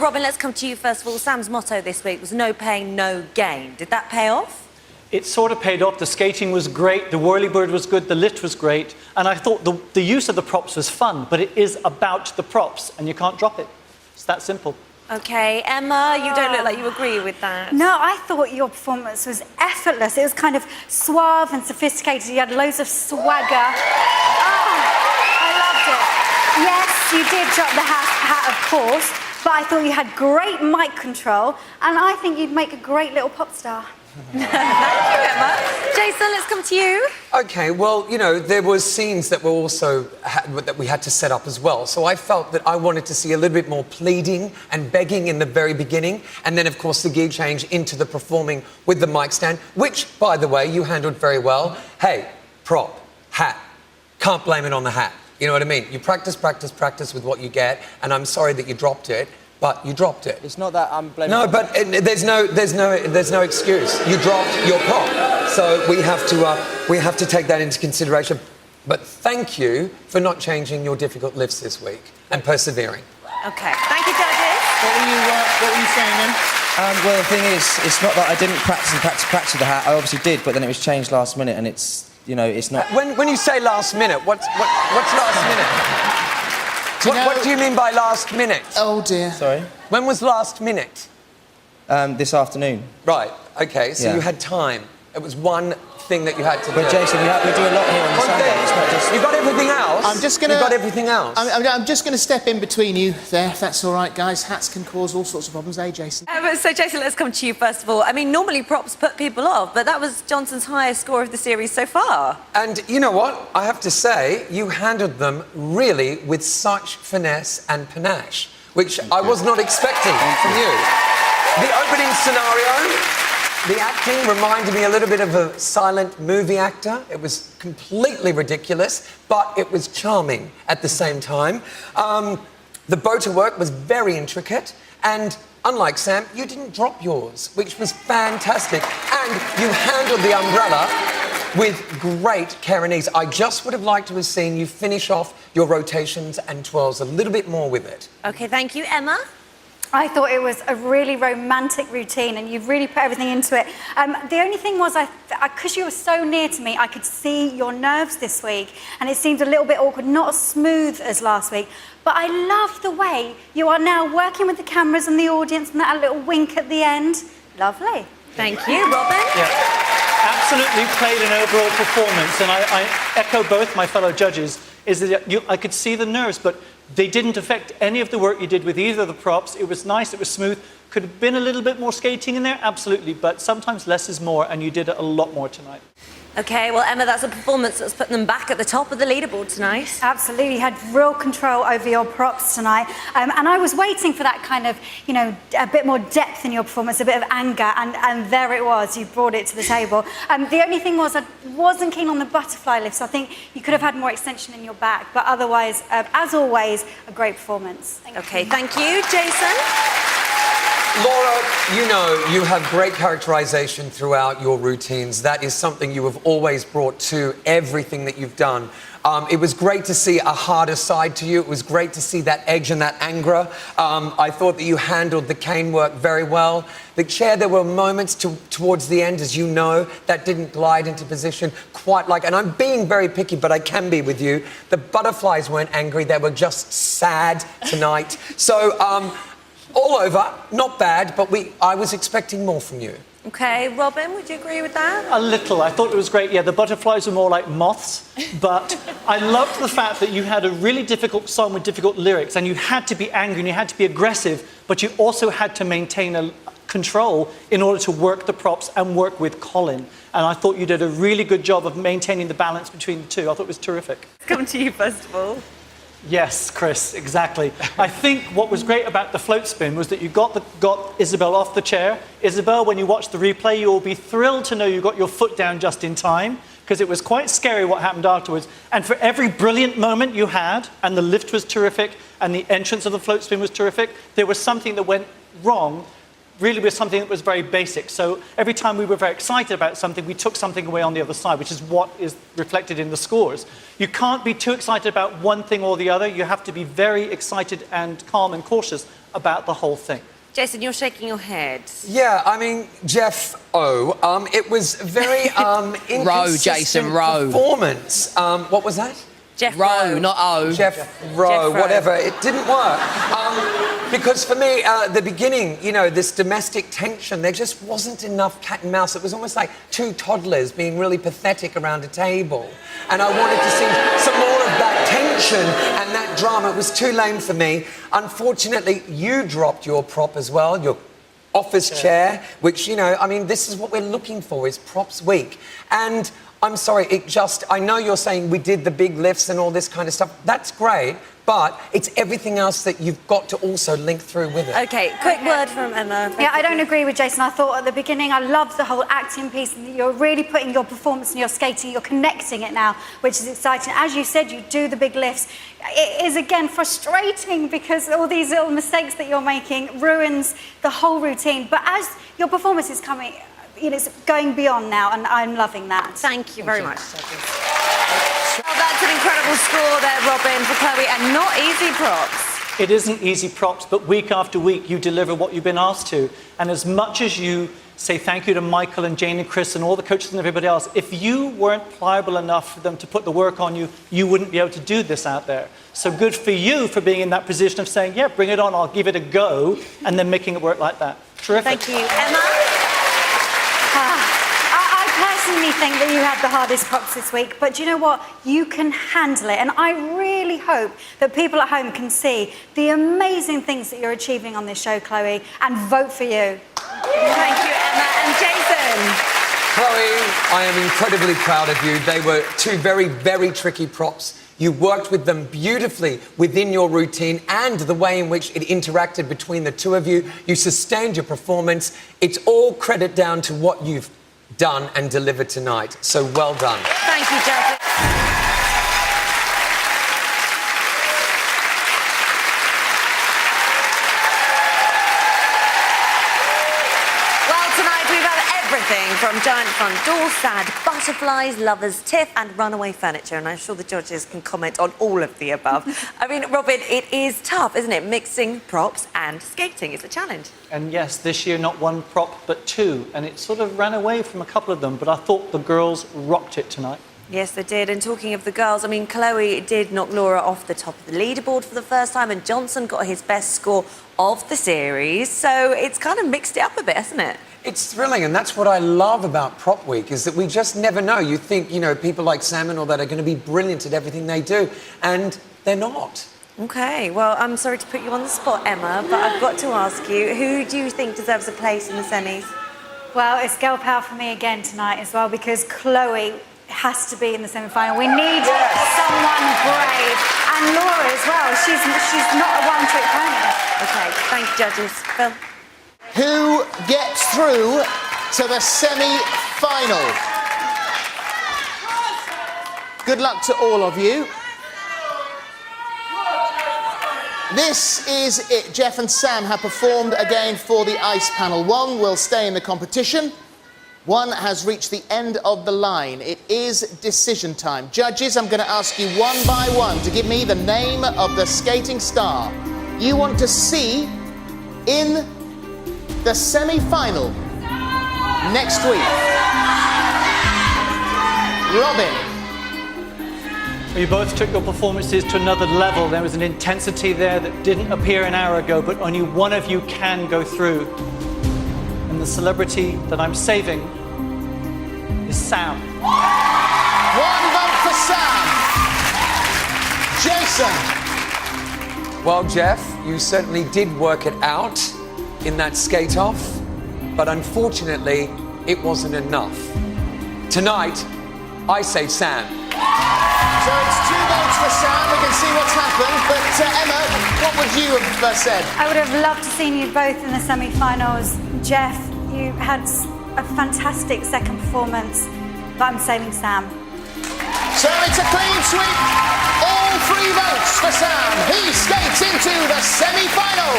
Robin, let's come to you first of all. Sam's motto this week was no pain, no gain. Did that pay off? It sort of paid off. The skating was great, the whirlybird was good, the lift was great, and I thought the use of the props was fun, but it is about the props, and you can't drop it. It's that simple. OK, Emma, you don't look like you agree with that. No, I thought your performance was effortless. It was kind of suave and sophisticated. You had loads of swagger. Oh, I loved it. Yes, you did drop the hat, of course, but I thought you had great mic control, and I think you'd make a great little pop star. Thank you, Emma. Jason, let's come to you. OK, well, you know, there was scenes that were also that we had to set up as well. So I felt that I wanted to see a little bit more pleading and begging in the very beginning, and then, of course, the gear change into the performing with the mic stand, which, by the way, you handled very well. Hey, prop, hat, can't blame it on the hat. You know what I mean? You practice, practice, practice with what you get, and I'm sorry that you dropped it. But you dropped it. It's not that I'm blaming. No, but there's no excuse. You dropped your prop, so we have to take that into consideration. But thank you for not changing your difficult lifts this week and persevering. OK, thank you, judges. What were you saying then? Well, the thing is, it's not that I didn't practice with the hat. I obviously did, but then it was changed last minute, and it's, you know, it's not. When you say last minute, what's last minute? What do you mean by last minute? Oh dear. Sorry? When was last minute? This afternoon. Right, OK, so Yeah. you had time. It was one thing that you had to do. But Jason, we do a lot here on the Sunday. It's not just... You got everything else? I'm just gonna... You got everything else? I'm just going to step in between you there, if that's all right, guys. Hats can cause all sorts of problems, eh, Jason? So, Jason, let's come to you first of all. I mean, normally props put people off, but that was Johnson's highest score of the series so far. And you know what? I have to say, you handled them really with such finesse and panache, which I was not expecting from you. The opening scenario, the acting reminded me a little bit of a silent movie actor. It was completely ridiculous, but it was charming at the same time. The boater work was very intricate, and unlike Sam, you didn't drop yours, which was fantastic. And you handled the umbrella with great care and ease. I just would have liked to have seen you finish off your rotations and twirls a little bit more with it. OK, thank you. Emma? I thought it was a really romantic routine, and you really put everything into it. The only thing was, because you were so near to me, I could see your nerves this week, and it seemed a little bit awkward, not as smooth as last week. But I love the way you are now working with the cameras and the audience, and that little wink at the end. Lovely. Thank you. Robin? Yeah, absolutely played an overall performance, and I echo both my fellow judges, is that I could see the nerves, but they didn't affect any of the work you did with either of the props. It was nice, it was smooth. Could have been a little bit more skating in there, absolutely, but sometimes less is more, and you did it a lot more tonight. OK, well, Emma, that's a performance that's putting them back at the top of the leaderboard tonight. Absolutely, you had real control over your props tonight. And I was waiting for that kind of, you know, a bit more depth in your performance, a bit of anger, and there it was. You brought it to the table. The only thing was I wasn't keen on the butterfly lifts. I think you could have had more extension in your back. But otherwise, as always, a great performance. OK, thank you. Jason? Laura, you know, you have great characterisation throughout your routines. That is something you have always brought to everything that you've done. It was great to see a harder side to you. It was great to see that edge and that anger. I thought that you handled the cane work very well. The chair, there were moments towards the end, as you know, that didn't glide into position quite like... And I'm being very picky, but I can be with you. The butterflies weren't angry. They were just sad tonight. So... all over, not bad, but I was expecting more from you. OK, Robin, would you agree with that? A little. I thought it was great. Yeah, the butterflies were more like moths, but I loved the fact that you had a really difficult song with difficult lyrics, and you had to be angry and you had to be aggressive, but you also had to maintain a control in order to work the props and work with Colin. And I thought you did a really good job of maintaining the balance between the two. I thought it was terrific. Come to you first of all. Yes, Chris, exactly. I think what was great about the float spin was that you got Isabel off the chair. Isabel, when you watch the replay, you will be thrilled to know you got your foot down just in time, because it was quite scary what happened afterwards. And for every brilliant moment you had, and the lift was terrific, and the entrance of the float spin was terrific, there was something that went wrong really was something that was very basic. So every time we were very excited about something, we took something away on the other side, which is what is reflected in the scores. You can't be too excited about one thing or the other. You have to be very excited and calm and cautious about the whole thing. Jason, you're shaking your head. Yeah, I mean, Jeff O, it was very inconsistent Jason, Rowe. performance. What was that? Jeff Rowe, not O. Jeff Rowe, whatever. It didn't work. Because for me, the beginning, you know, this domestic tension, there just wasn't enough cat and mouse. It was almost like two toddlers being really pathetic around a table. And I wanted to see some more of that tension and that drama. It was too lame for me. Unfortunately, you dropped your prop as well, your office chair, which, you know, I mean, this is what we're looking for, is props week. And I'm sorry, I know you're saying we did the big lifts and all this kind of stuff. That's great, but it's everything else that you've got to also link through with it. Okay, quick word from Emma. Yeah, I don't agree with Jason. I thought at the beginning, I loved the whole acting piece, and you're really putting your performance and your skating, you're connecting it now, which is exciting. As you said, you do the big lifts. It is, again, frustrating because all these little mistakes that you're making ruins the whole routine. But as your performance is coming, you know, it's going beyond now, and I'm loving that. Thank you very much. Oh, that's an incredible score there, Robin, for Chloe, and not easy props. It isn't easy props, but week after week you deliver what you've been asked to. And as much as you say thank you to Michael and Jane and Chris and all the coaches and everybody else, if you weren't pliable enough for them to put the work on you, you wouldn't be able to do this out there. So good for you for being in that position of saying, yeah, bring it on, I'll give it a go, and then making it work like that. Terrific. Thank you. Emma? I personally think that you had the hardest props this week, but do you know what? You can handle it, and I really hope that people at home can see the amazing things that you're achieving on this show, Chloe, and vote for you. Thank you, Emma. And Jason? Chloe, I am incredibly proud of you. They were two very, very tricky props. You worked with them beautifully within your routine and the way in which it interacted between the two of you. You sustained your performance. It's all credit down to what you've done and delivered tonight. So well done. Thank you, Jason. Everything from giant front doors, sad butterflies, lovers' tiff and runaway furniture, and I'm sure the judges can comment on all of the above. I mean, Robin, it is tough, isn't it? Mixing props and skating is a challenge. And yes, this year not one prop but two, and it sort of ran away from a couple of them, but I thought the girls rocked it tonight. Yes, they did. And talking of the girls, I mean, Chloe did knock Laura off the top of the leaderboard for the first time, and Johnson got his best score of the series. So it's kind of mixed it up a bit, hasn't it? It's thrilling, and that's what I love about Prop Week, is that we just never know. You think, you know, people like Sam and all that are going to be brilliant at everything they do, and they're not. OK, well, I'm sorry to put you on the spot, Emma, but I've got to ask you, who do you think deserves a place in the semis? Well, it's girl power for me again tonight as well, because Chloe has to be in the semi-final. We need someone brave, and Laura as well. She's not a one-trick pony. OK, thank you, judges. Phil? Who gets through to the semi-final? Good luck to all of you. This is it. Jeff and Sam have performed again for the ice panel. One will stay in the competition. One has reached the end of the line. It is decision time. Judges, I'm going to ask you one by one to give me the name of the skating star you want to see in the semi-final next week. Robin. You both took your performances to another level. There was an intensity there that didn't appear an hour ago, but only one of you can go through. And the celebrity that I'm saving is Sam. One vote for Sam. Jason. Well, Jeff, you certainly did work it out in that skate-off, but unfortunately, it wasn't enough. Tonight, I say Sam. So it's 2 votes for Sam. We can see what's happened. But Emma, what would you have said? I would have loved to see you both in the semi-finals. Jeff, you had a fantastic second performance, but I'm saving Sam. So it's a clean sweep. All 3 votes for Sam. He skates into the semi-final.